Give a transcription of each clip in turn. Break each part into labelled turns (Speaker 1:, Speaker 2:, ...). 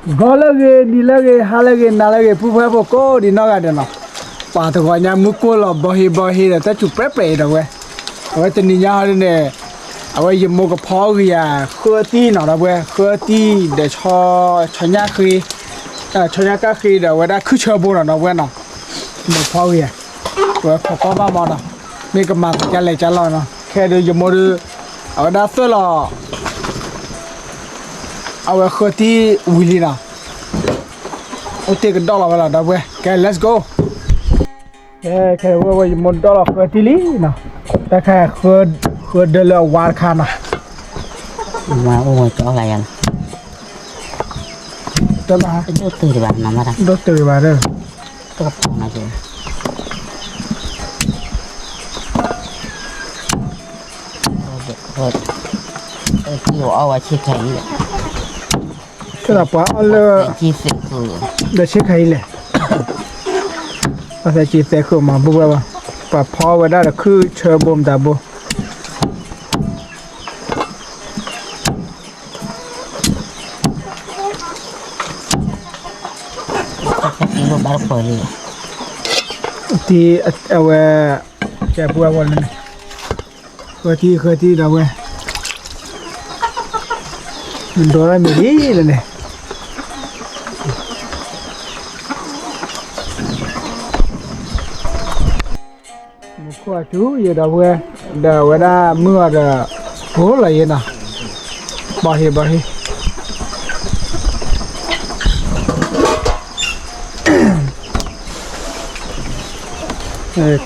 Speaker 1: Golage, Nilage, Halage, Nalage, Pupo, the Nogadena. Part of Wanyamuko, Bohi, that you prepare away. What in the yard in there? Away you mock a pogia, 13 or away, 30, the Chanyaki, Chanyaki, the weather Kuchabura, no winner. No pogia. Well, Papa Mona. Make a month, Gale Jalana. Carry your mother. Our that fellow. Our 30 Willina. I'll take $1 that way. Okay, let's go. Yeah, okay, where were you? $1 30 no. That kind of the little wild kind of.
Speaker 2: Mà ôi chỗ này anh.
Speaker 1: Đó mà.
Speaker 2: Đốt từ thì bạn nằm ở đây.
Speaker 1: Đốt từ bà đây.
Speaker 2: Đốt này rồi. Rồi. Cái đồ ở chiếc khay này.
Speaker 1: Cái là quá là.
Speaker 2: Chiếc xe khử.
Speaker 1: Để chiếc khay này. Nó sẽ chiếc xe khử mà bùa bà. Và phó vào đó là cứ chờ bồm ta bùa.
Speaker 2: Nó bắt khỏi đi.
Speaker 1: Thì cái bùa vào này. Khơi thi đâu vậy? Mình đổ ra mình đi rồi này. Một khoa chú giờ đâu vậy? Đâu đã mưa rồi, hố là gì nào? Bỏ hi.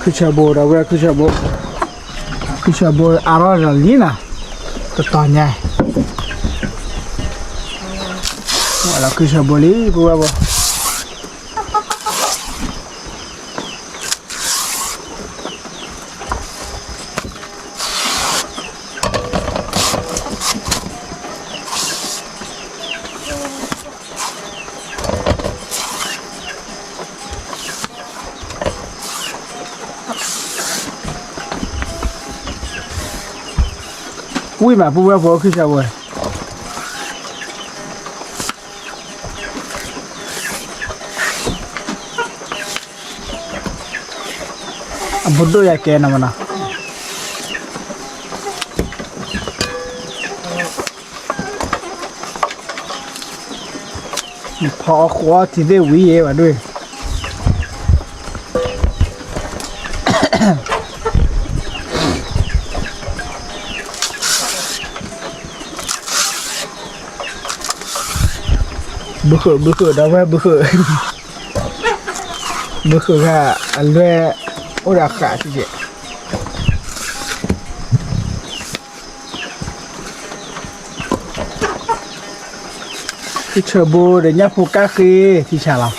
Speaker 1: Kuchabo đâu vậy? Kuchabo aro là lý nào? To nhai. Gọi là kuchabo lý bùa bò. Ui mà bùa bò kuchabo. Bodoh ya kayak mana? Phò khóa thì để quý vậy mà đuôi. Bữa khử đâu vậy bữa khử ha anh về ôi đã khá chứ gì cái chờ bố để nhấp một cá khi thì chả lòng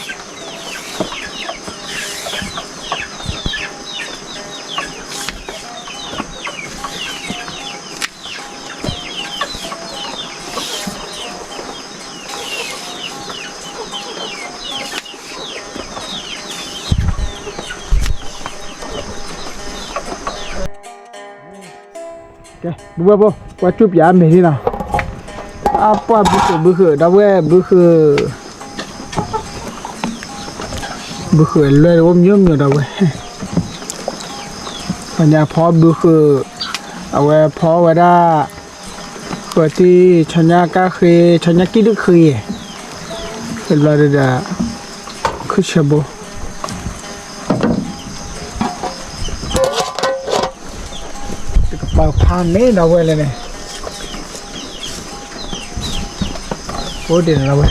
Speaker 1: ok bố qua chụp giá mình đi nào apa bữa khử đâu về bữa khử lên ôm nhôm nhiều đâu về ở nhà phó bữa khử ở về phó về đó khử thì cho nhà cá khê cho nhà kí đức khê rồi là cứ chờ bố bảo phan mấy đâu về này bố điện đâu vậy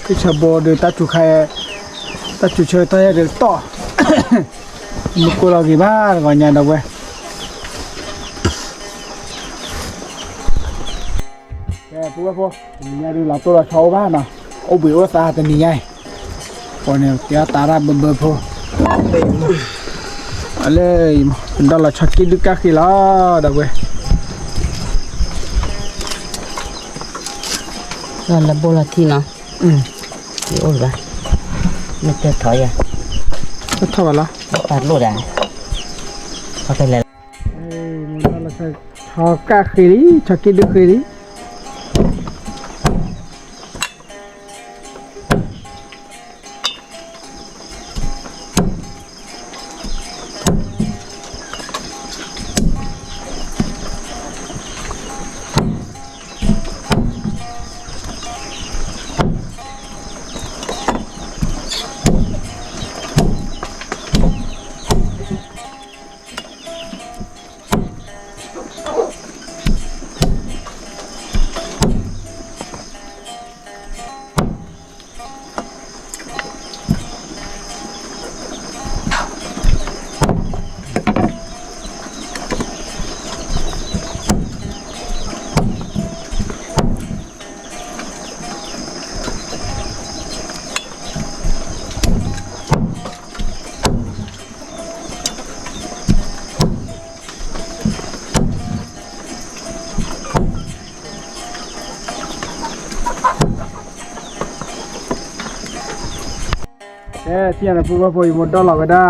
Speaker 1: cái chờ bố được ta chủ khai ta chủ chơi ta được to một cô là gì ba gọi nhà đâu vậy bố nhà đi là tôi là cháu ba nào ô biểu ta tên gì nhảy còn nếu kia ta ra bơm thôi ale đó là chắc cái đứa cá khi đó đâu vậy
Speaker 2: là Bolatina. Ôi ba. Nó chơi thổi à.
Speaker 1: Nó thổi vào đó.
Speaker 2: Bắt lô đà. Có cái là.
Speaker 1: Nó là cho cá khí đi, cho cái đứa khí đi. ที่อันนั้นพูดว่าพออยู่หมดดอลลาร์ก็ได้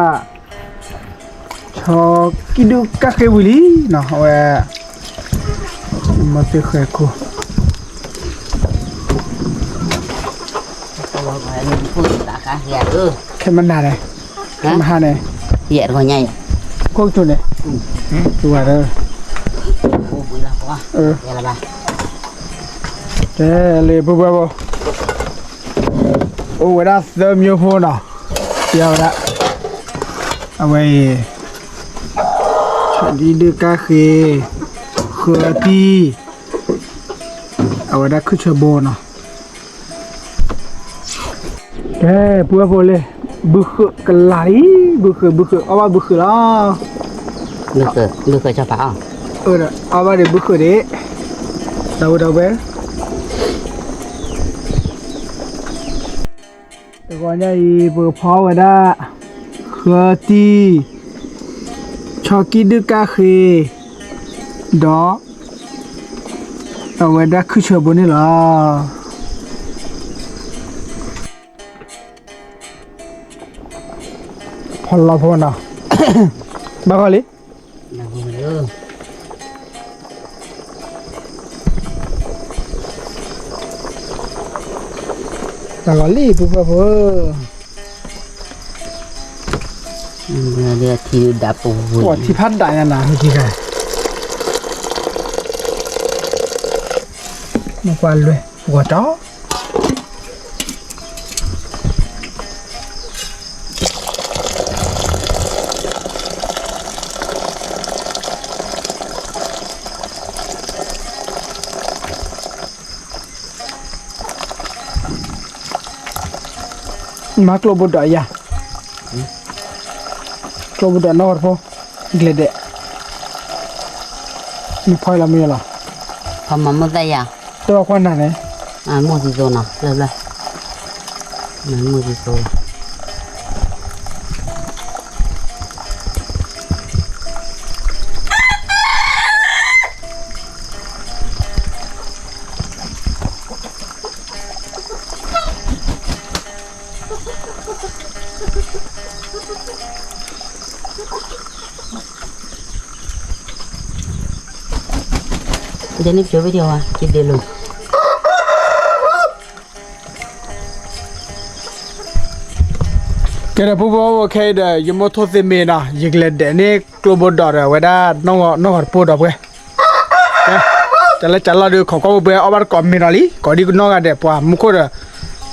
Speaker 1: ชอกิดูกะเควิลีเนาะเว้ยมาเตะเคยกู
Speaker 2: ตัวไปนี่พูดตาขาเหี้ยเออ
Speaker 1: แค่มันนานเลยแค่มันหาเนี่ย
Speaker 2: เหี้ยก็ใหญ่
Speaker 1: โคตรจุดเนี่ยตัวเด้อ
Speaker 2: โอ้บุญละพ่อเดี๋ยวละบ่า
Speaker 1: เลยพูดว่าโอ้เวลาเติมยูโฟนอ่ะเดี๋ยวละเอาไว้ชดีดูกะเคคือตีเอาไว้ได้คือเชอโบนอ่ะพูดว่าเลยบุกกันไหลบุกเอาว่าบุกแล้ว
Speaker 2: ลือเคยจะเปล่า
Speaker 1: เอาว่าเดี๋ยวบุกเด้เดาเว้แต่ก่อนเนี่ยเบอร์พอไว้ได้คือตีชอกิดูกะเคดอเอาไว้ได้คือเชอโบนี่ล่ะพอเราพอนะ บ้าก่อนเลย
Speaker 2: นะบุญเออ
Speaker 1: บ้าก่อนเลยปุ๊บปุ๊บ
Speaker 2: เรือที่ดับปู
Speaker 1: ปวดที่พัดได้นั่นนะเมื่อกี้ไงมากวนเลยปวดจ้อมาโกลบุดอยาโกลบุดอนอร์พอเกลเดมีพอยละมีหรอ
Speaker 2: พอมาหมดได้ยัง
Speaker 1: ตัวคนไหนเนี่ย
Speaker 2: หมดที่โซนอ่ะเลยมันหมดที่โซนเดี๋ยวนี้เจอวิดีโออ่ะคิดเดี๋ยวเลย
Speaker 1: แกได้พูดว่าโอเคเดี๋ยวยังไม่ทอดเสมีนะยิงเล่นเดี๋ยวนี้กลัวบดดอดเวลาน้องหัดพูดออกไปจะเล่นจัดเราดูของก็เบื่อเอาบ้านก่อนมีอะไรก่อนดีก็น้องกันเดี๋ยวป่ะมุกคน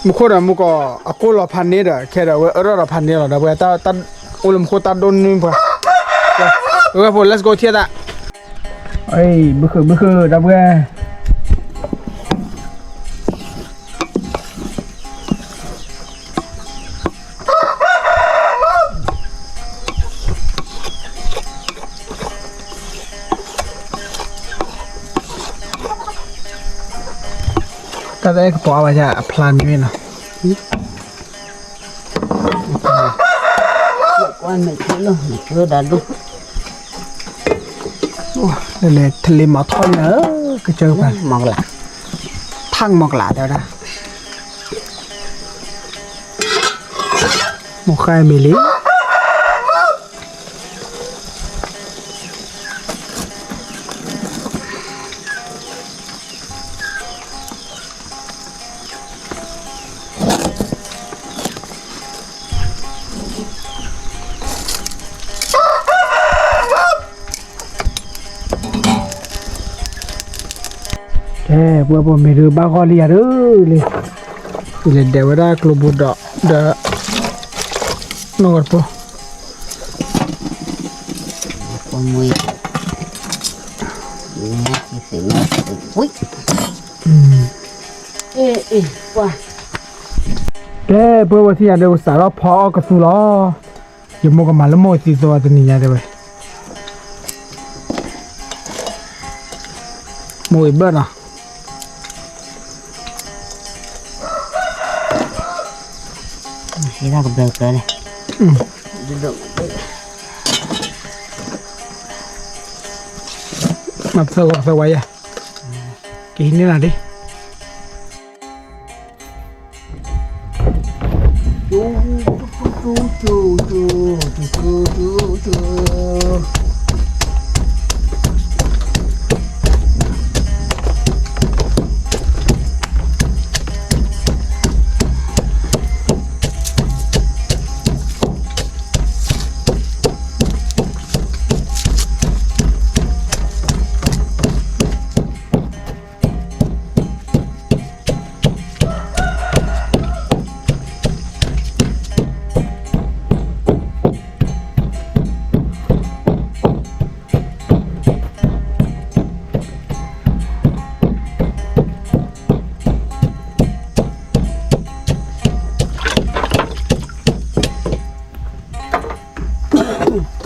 Speaker 1: มุกก็อากูเราพันนี้เด้อแค่เดี๋ยวเราพันนี้เราเดี๋ยวตัดอุลมโคตัดโดนนี่ป่ะพอ let's go เที่ยวละเอ้ยบึกเดี๋ยวเบื่อก็ได้ก็ปอว่าจะพลันด้วยนะ
Speaker 2: quan mẹ chết luôn mẹ chưa đã luôn
Speaker 1: โอ้เลยทะเลหมอกทอดเนอะก็เจอไป
Speaker 2: mọc lạ
Speaker 1: ทั้งหมอกหลาเดี๋ยวนะหมอกใครไม่ลิบัวไม่รู้บ้าก็เลียเลยเลยเดี๋ยวได้กลุ่มบุตรเดี๋ยวน้องก็พอ
Speaker 2: con mui nè cái sự ui ê qua
Speaker 1: บัวที่อยากเดี๋ยวสารพอกระสุนล้ออย่าโมกันมาแล้วโมสีตัวตัวนี้ยังได้ไหมโมอีเบิร์นอ่ะ
Speaker 2: cái ra cầm được rồi này được
Speaker 1: มาสลับสวัยอ่ะกินนี่น่ะดิโ จูจูจูจูจูจู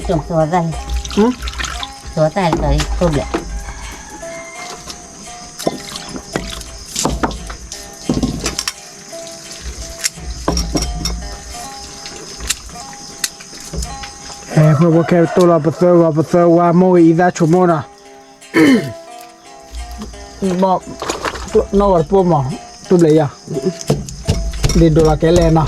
Speaker 2: trồng xóa dày xóa dày cái tôm lệ
Speaker 1: เพื่อว่าแค่ตัวเราเปิดว่าโมอีได้ชั่วโมงนะบอกนอกจากพวกหมอตุ้มเลยอ่ะเดี๋ยวเราแกเลยนะ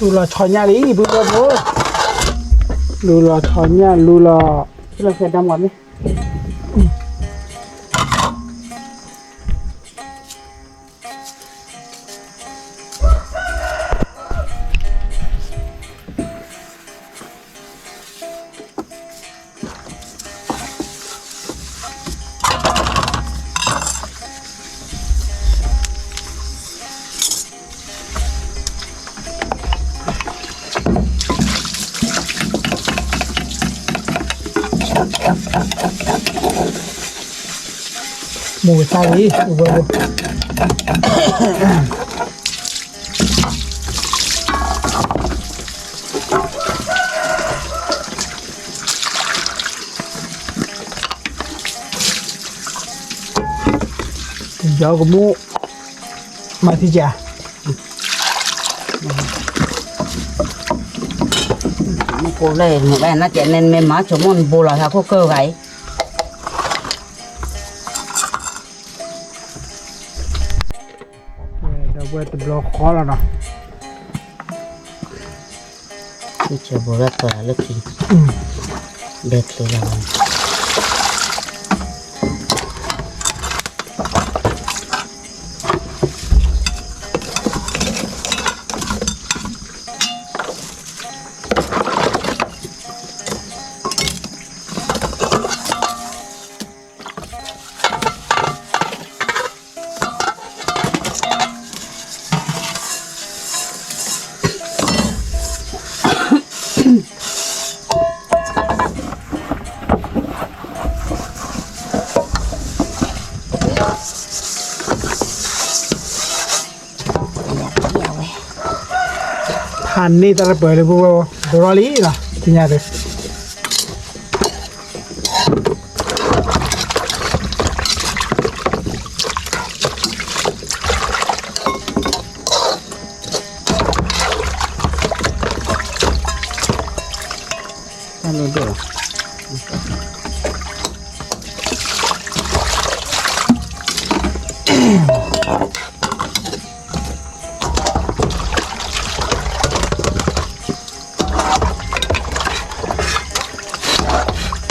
Speaker 1: ลูลาชอนยาลีบุญละโบลูลาชอนยาลูลา
Speaker 2: เราเคยดำก่อนไหม
Speaker 1: หมูซาลีบุญละโบเดี๋ยวก็มูมาที่จ้า
Speaker 2: cô này một bài nó chạy nên mềm má chỗ môn bù là cô cơ gáy
Speaker 1: เดี๋ยวเว้ยจะบล็อกคอแล้วนะ
Speaker 2: chờ bù ra tòa lớp gì đẹp rồi là
Speaker 1: ทานนี่ตะเปิดเลยพวกเราดูรอลีนะที่นี่เลย
Speaker 2: Halo dulu.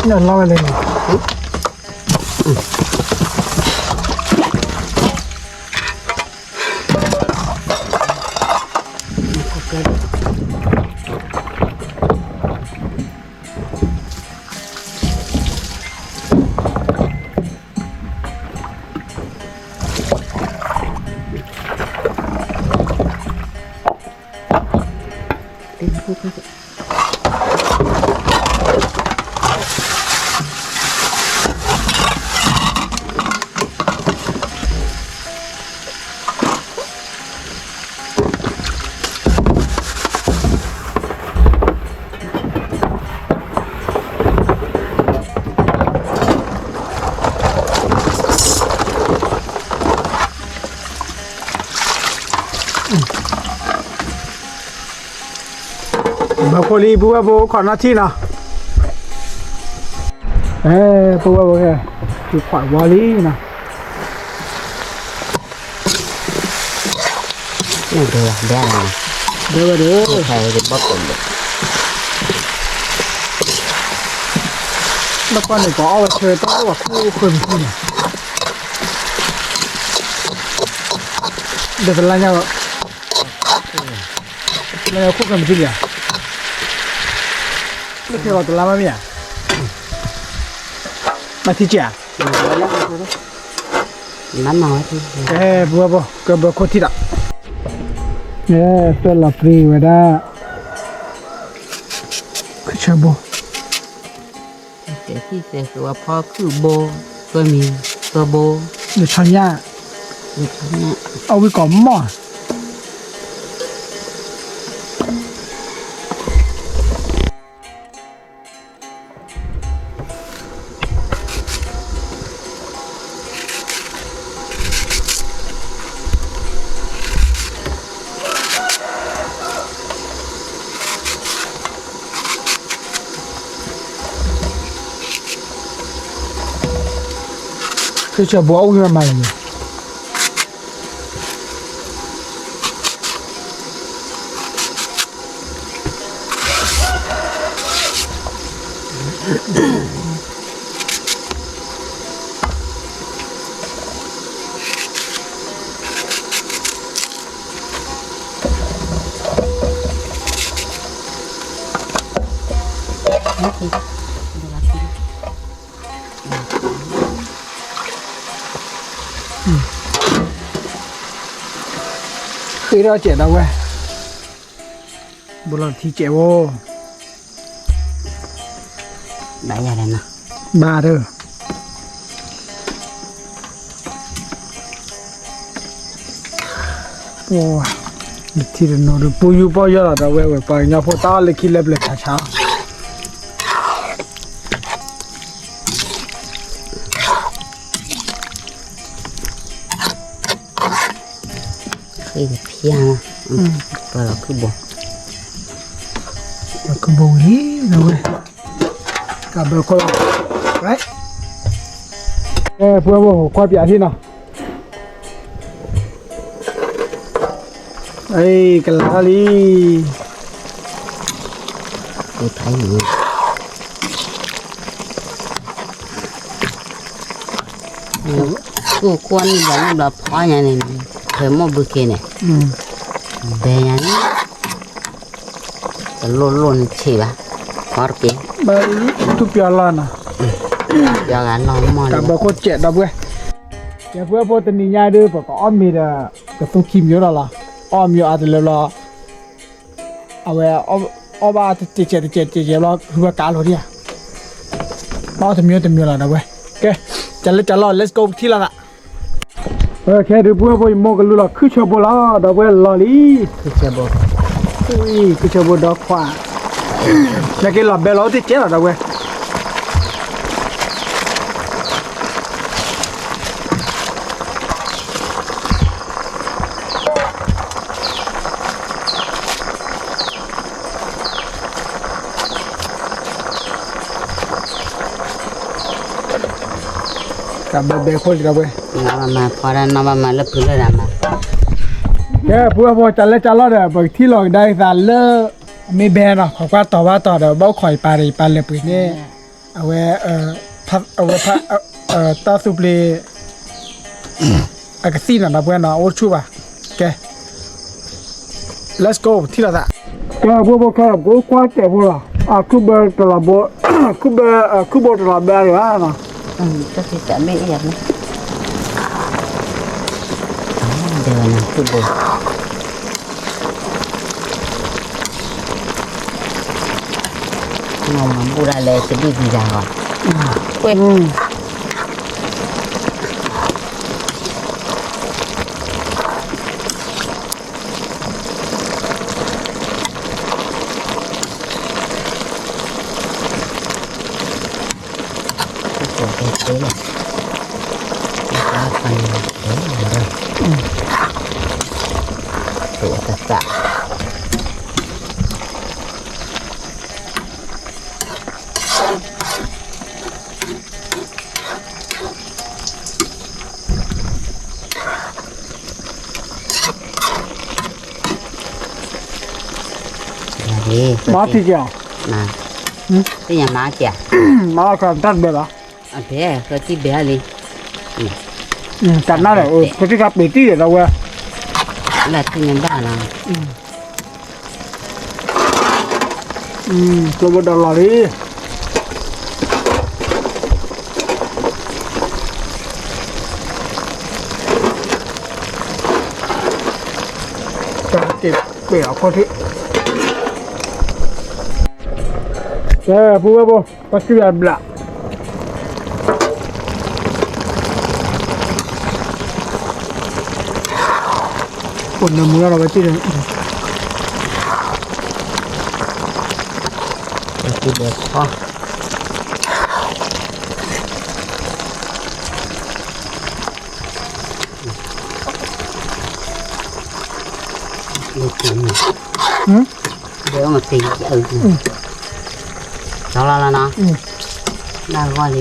Speaker 1: Ini lawan lagi. บาโคลีบัวโบขอหน้าที่เนาะบัวโบแค่อยู่ขวาวอลี่นะ
Speaker 2: นี่เดือดแดง
Speaker 1: เดี๋ยวเดี๋ยว
Speaker 2: ใครจะบอกผมเลย
Speaker 1: แล้วก็เนี่ยก็เอาเชิญต้องว่าคู่คนที่เนี่ยเดี๋ยวเป็นไรเนี่ยแล้วคู่กันที่เนี่ยไม่เคยว่าตัวละมั้ยเนี่ยมาที่เจ้า
Speaker 2: น้ำน้อยที่
Speaker 1: บัวโบก็บัวโคตรที่ละตัวละฟรีเวด้าคือเชื่อโบ
Speaker 2: เสียที่เสียคือว่าพ่อคือโบตัวมีตัวโบ
Speaker 1: เดี๋ยวชันย่า
Speaker 2: อยู่ข้างหน้า
Speaker 1: เอาไว้ก่อนหม้อ คือเชื่อบัวเอาไว้มาเลย คือเราเจ็ดเอาไว้บุรุษที่เจ็บโว้
Speaker 2: ได้ยังไงนะ
Speaker 1: บ้าเด้อโอ้ยที่เรนโนดูปูยูปอยละแต่เว้ยไปเนี่ยพอตาเล็กขี้เล็บเล็กช้า
Speaker 2: คือเพียงปลาคือโบ
Speaker 1: แล้วก็บุรีนะเว้ยกับเบลคนไรเพื่อนบอกควายปีอาทิตย์เนาะไอ้กันละลี
Speaker 2: คือไทยอยู่กูควรอย่างนี้แบบพ่ออย่างนี้เธอมาบุกเนี่ยเบียร์นี่ล้นๆใช่ปะพอร์กี้
Speaker 1: บ้านทุกปีละนะ
Speaker 2: อย่างนั้นน้องมอ
Speaker 1: กับเบลคนเจ็ดดับเว้ยเดี๋ยวเพื่อนพอตนิยายด้วยบอกอ้อมมีแต่กระตุ้นคิมเยอะแล้วล่ะอ้อมอยู่อาจจะเลยรอเอาไว้อ้อมอาจจะเจ็ดแล้วคือว่าการหรอเนี่ยป้าจะมีแล้วนะเว้ยโอเคจะเล่นจะรอ let's go ที่ละละแค่ดูเพื่อนพอมองกันรู้ละคือชอบโบล่าดับเว้ยลอลี่
Speaker 2: คือจะบอก
Speaker 1: อุ้ยคือชอบโบดอกขวาอยากกินหลับเบลล์ที่เจ๊หรอดับเว้ยกับเบลคนดับเว้ย
Speaker 2: น้ำมาพอแล้วน้ำมาแล้วพื้นเลยน้ำมา
Speaker 1: แกพวกพอจันเล่จันรอดเดี๋ยวบางที่ลองได้สารเลอไม่แบนหรอกเขาก็ต่อว่าต่อเดี๋ยวเบ้าข่อยปลาเลยปลาเลยปืนนี่เอาไว้พัดเอาไว้พัดตาสุปลีอากาศซีนนะเพื่อนเนาะโอ้ชูป่ะแก let's go ที่ละแกพวกครับกูคว้าแกพวกละคูเบอร์ตลาดโบคูเบอร์ตลาดแบร์หรือว่าเนาะ
Speaker 2: ก็คือจะไม่อยากนะเดินนะคือโบ ngomong pura le sedih di Jawa. Kue. Thế này. Kita akan tuh tetap.
Speaker 1: Mati kya?
Speaker 2: Nah, itu yang mati ya?
Speaker 1: Malah kan bela.
Speaker 2: Ada, berarti beli.
Speaker 1: Karena lah, ketika beti ya tahu ya.
Speaker 2: Lah tu yang mana?
Speaker 1: Coba dah lari. Sakit, bela kau sih. Ya, buat pasti biar belak. Pun dah mula apa sih?
Speaker 2: Berarti besok. Dia mesti salah lah nak. Dah kali.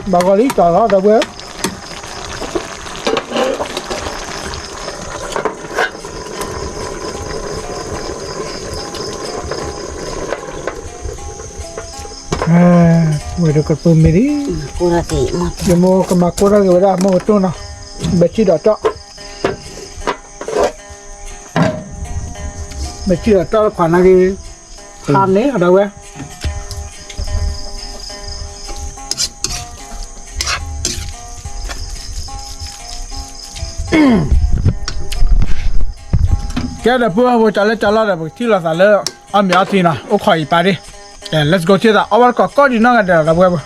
Speaker 1: Bagali salah dah buat. Mereka kerja miri.
Speaker 2: Kurang sih, mati.
Speaker 1: Dia mau ke makura ke mana? Mau tu na. Beci data. Beci data kana ke. Kan ni ada apa? Kita dah buat cala dah, cila salah. Ambil hati na, okey pari. Let's go kita. Awal kau di mana ada apa?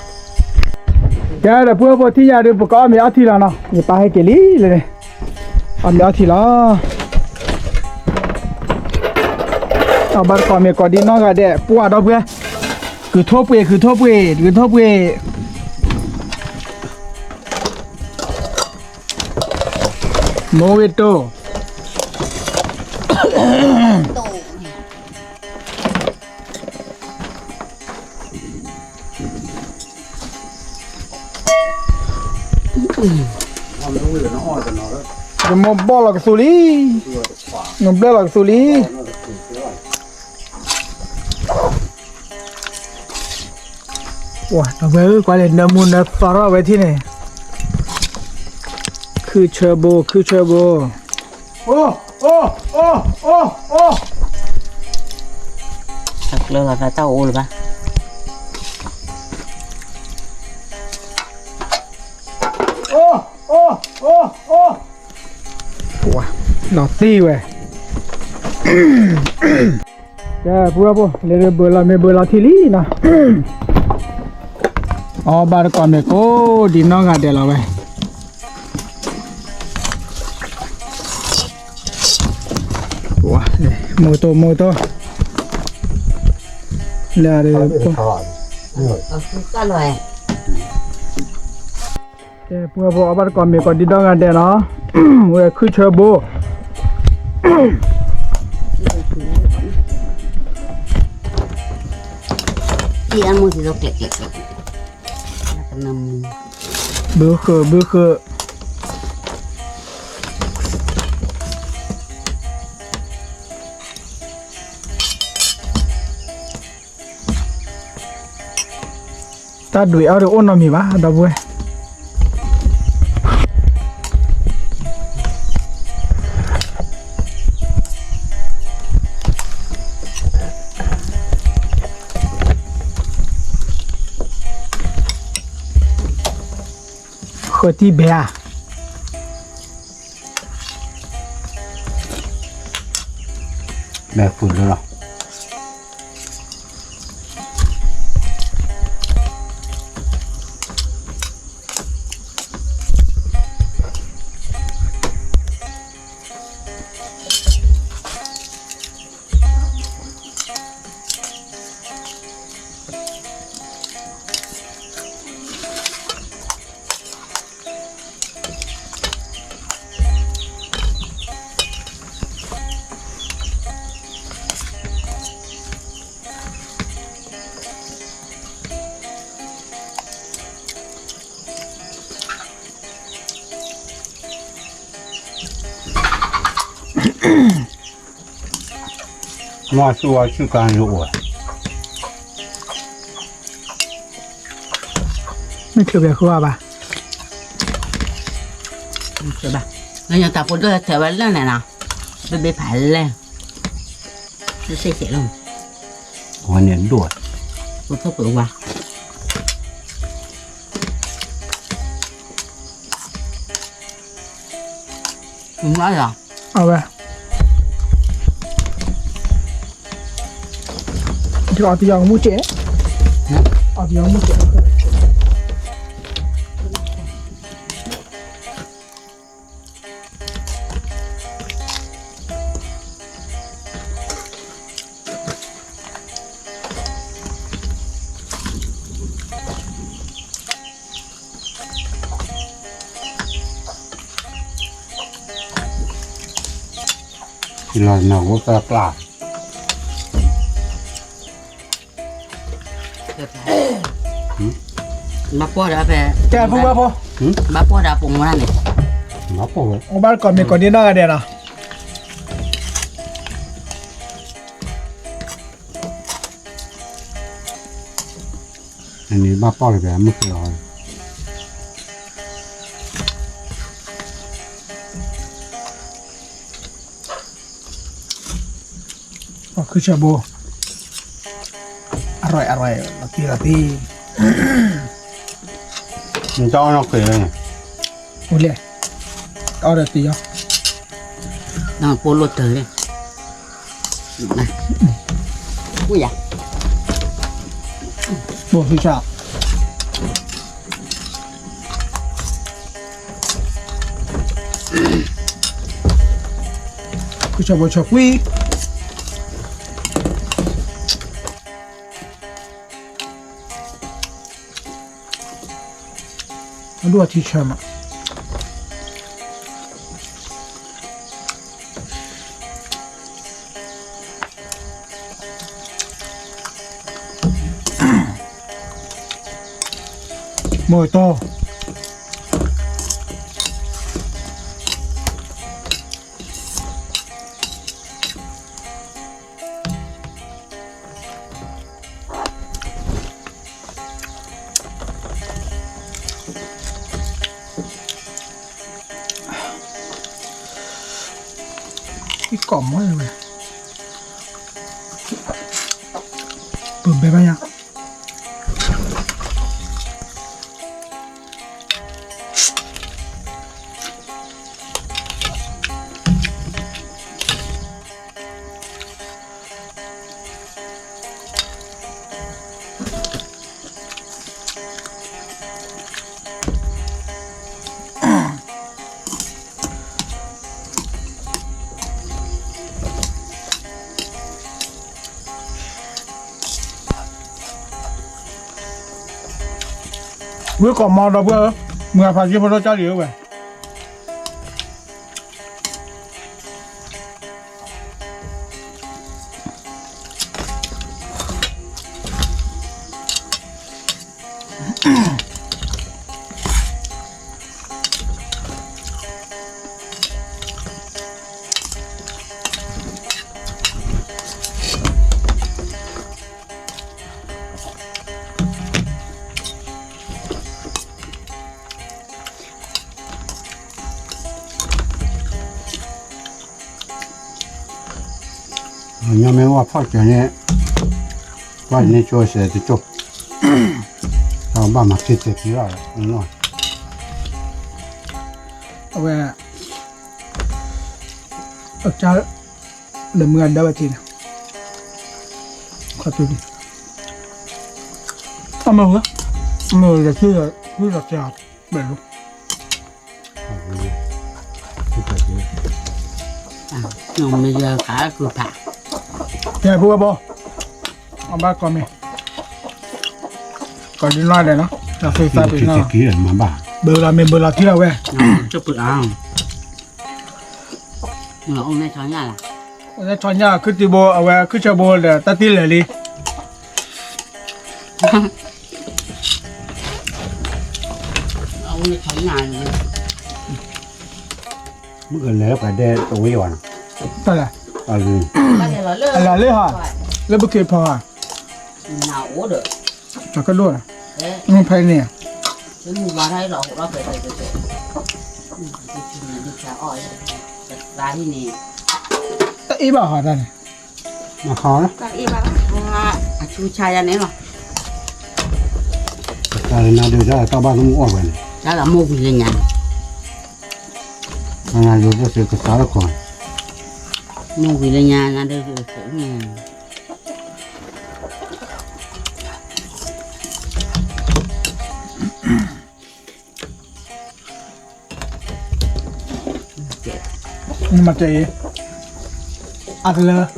Speaker 1: Ya, dah buat tiada ada buka ambil hati lah na. Ni pakai keli le. Ambil hati lah. Awal kau di mana ada? Puas dah buat. Ketopue. Mau itu. Mau bola ke suli, bola ke suli. Wah, tapi kalau ada namun parah berarti ni. Kucerbo. Oh.
Speaker 2: Tak lewat kata ul bah.
Speaker 1: Wah, naughty weh. Ya, buat apa? Lele bola tili na. Oh, baru kami ko di nang ada lah weh. Wah, moto. Lari.
Speaker 2: Kalau
Speaker 1: buat apa? Baru kami ko di nang ada na. Weh, kucerbo.
Speaker 2: dia mesti doklet. Kena
Speaker 1: Buka. Ta duit ada ono mi ba, ada buat. Khoti bea.
Speaker 2: Bea pun lah.
Speaker 3: 嘛说去干肉啊，
Speaker 1: ไม่คือแบบว่าป่ะ
Speaker 2: 是吧？人家大不多台湾人来了，被排了，是谁写了？
Speaker 3: 我年多，
Speaker 2: 不错不哇。哪呀？
Speaker 1: เอาไปที่เอาที่ยองมูเจ๋เอาที่ยองมูเจ๋
Speaker 3: ทีละหนักก็ปลา
Speaker 2: มาปอดาไป
Speaker 1: แกพูดว่าพอ
Speaker 2: มาปอดาปงมันนี่
Speaker 3: มาปะ
Speaker 1: เอาบ้านก่อนมีก่อนนี้น่ากันเดียนะ
Speaker 3: อันนี้มาปะเลยแบบไม่เคยเอา
Speaker 1: ก็คือชาบูอร่อยอร่อยละตีละตี
Speaker 3: มันจะเอานกเคยเลย
Speaker 1: โอ้เลยเอาละตีอ่ะ
Speaker 2: นั่งโปโลเตอร์เลยนะอุ้ยอ่ะ
Speaker 1: โบคือชาคือชาบูชอบวีมันดูที่ชมาโมโตอีกกล่อมว่าอะไรเปิดไปไหมยังเมื่อก่อนมองเราเพื่อเมื่อพาชีพรถเจ้าเหลียวไป
Speaker 3: ยังไม่ว่าพ่อเจ้าเนี่ยว่าในช่วยเสียจะจบเราบ้ามาคิดเสร็จแล้วน้อย
Speaker 1: เอาไว้เอาจ้าเหลือเงินได้ไปทีนะขอตัวดิเอามาเหรอเอามาจะชื่อจะจับแบบนี้
Speaker 2: น้องไม่เยอะขาคือผ่า
Speaker 1: แกพูดว่าบอเอาบ้านก่อนไหมก่อนดีน้อยเลยเนาะจะซื้อซาไป
Speaker 3: ที่
Speaker 1: เนาะ
Speaker 3: จะกี้มาบ้า
Speaker 1: เบอร์เราเมมเบอร์เราที่เราเว้ย
Speaker 2: จะปึกอ่างเราเอาในช้อนยาล่ะ
Speaker 1: แล้วชอนยาคือตีโบเอาไว้คือชาโบเลยตัดตีเลยลิ
Speaker 2: เอาในช้อนยาเลย
Speaker 3: เมื่อแล้วไปได้ตัวย้อน
Speaker 2: อ
Speaker 1: 对了，
Speaker 3: 啊是，
Speaker 2: 把这老热
Speaker 1: 老热哈，那不可以泡啊，
Speaker 2: 拿我的，
Speaker 1: 这个热了，
Speaker 2: 哎，
Speaker 1: 拍呢，
Speaker 2: 就你把它老老白对，你看哦，哪里呢？
Speaker 1: 一把好的呢，
Speaker 3: 那好了，
Speaker 2: 那一把啊，出差呀，你了，
Speaker 3: 但是那留下到把那么恶心，
Speaker 2: 咱俩摸回来呢，
Speaker 3: 那有的是个啥的款，
Speaker 2: 摸回来呢，那都是什么？
Speaker 1: 你妈这，阿个了，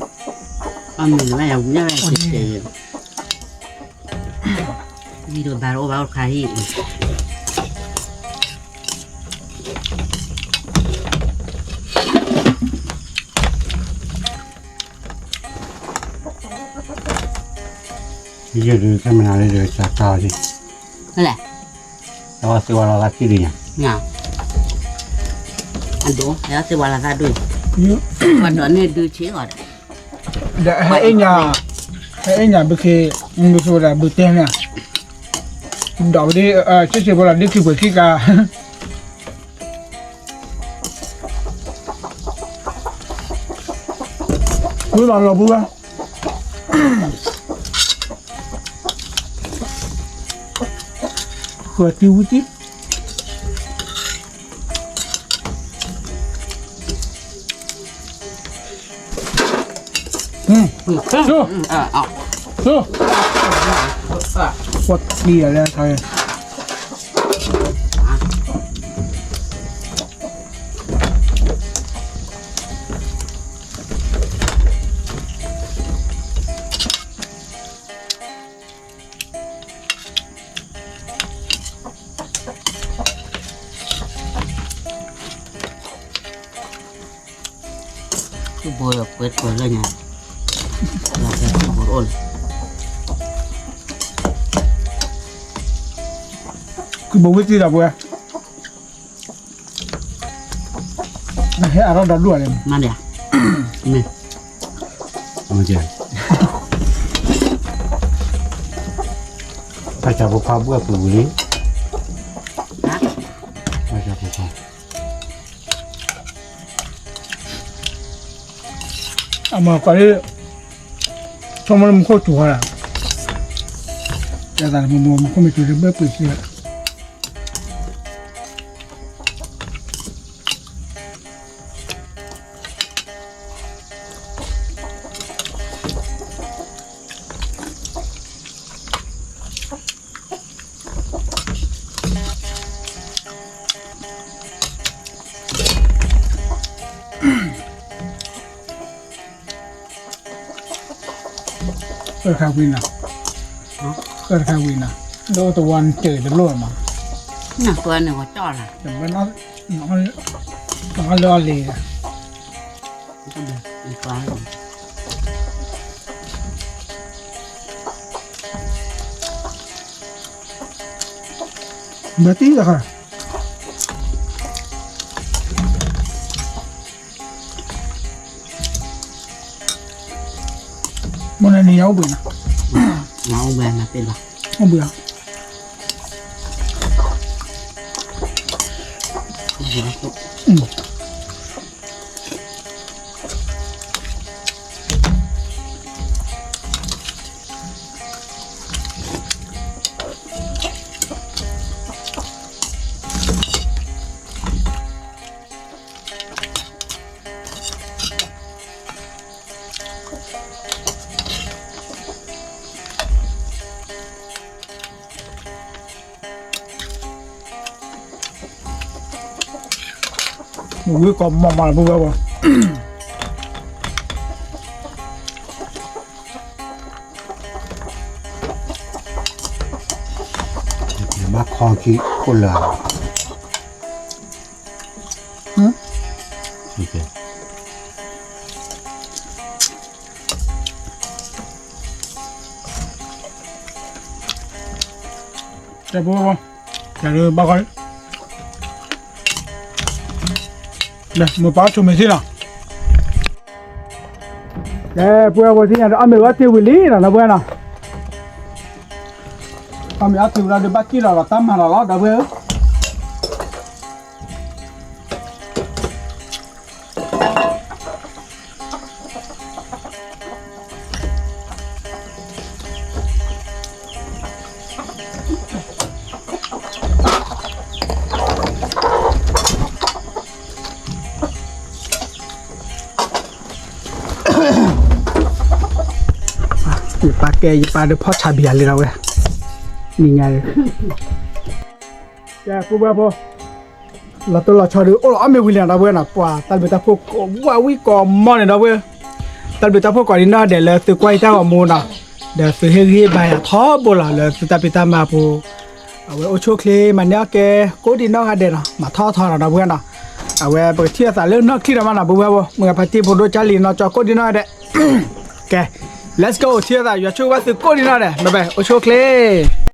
Speaker 2: 啊，你那呀，那呀是谁？你都把我开。
Speaker 3: 这就是他们那里的啥高的，
Speaker 2: 来，
Speaker 3: 然后是我那个弟弟呀，
Speaker 2: 呀，安多，还要是完了他对，
Speaker 1: 有，
Speaker 2: 完了那对钱了。
Speaker 1: 还一年不可以，不说了不点了，到底这不了，你去过去个，不老老不啊。喝丢的，走走，我厉害了，他。
Speaker 2: Cái bồi là quét quét lên nhà là cái bồi ôn
Speaker 1: cái bố cái gì là bố này hết nó đón đuổi này
Speaker 2: mà nè nè
Speaker 3: 我们讲，他家不怕不不哩，
Speaker 2: hả
Speaker 3: 他家不怕。
Speaker 1: mà có đi trong nó một khối chùa là là một không bị chùa được bớt bớt gì khai win à khai win à đâu tụi anh chơi được luôn mà
Speaker 2: nè tôi này có cho là
Speaker 1: chẳng phải nó lo lì à
Speaker 2: không được đi qua rồi
Speaker 1: mấy tí rồi hả món này nhiều bữa nè
Speaker 2: mà ông bè mà tên là
Speaker 1: không bữa một cái con mà bữa bữa
Speaker 3: mà con kia cô là, ok,
Speaker 1: chả bữa không chả được bao cái đây một bao cho mình thế nào puya bo ti ya ame wa ti wi li na bue na ame a ti ra de ba ti la tam ma la da bue pakai pada pot cabai ali rawe ni nyai ya ku ba bo la to la chadu o ame william rawe na kwa tal beta po wa wi ko mo ne rawe tal beta po ko ni na de le tu kwai ta ko mo na de su he he ba ya tho bo la le su ta beta ma po awe o chokle ma nya ke ko di na ha de na ma tho tho na rawe na awe ba thia sa le na ki ra ma na bo ba bo mo ga pati bo do cha li na cho ko di na de ke Let's go, cheer that. You're sure what the coordinator. Bye bye. Ocho clay.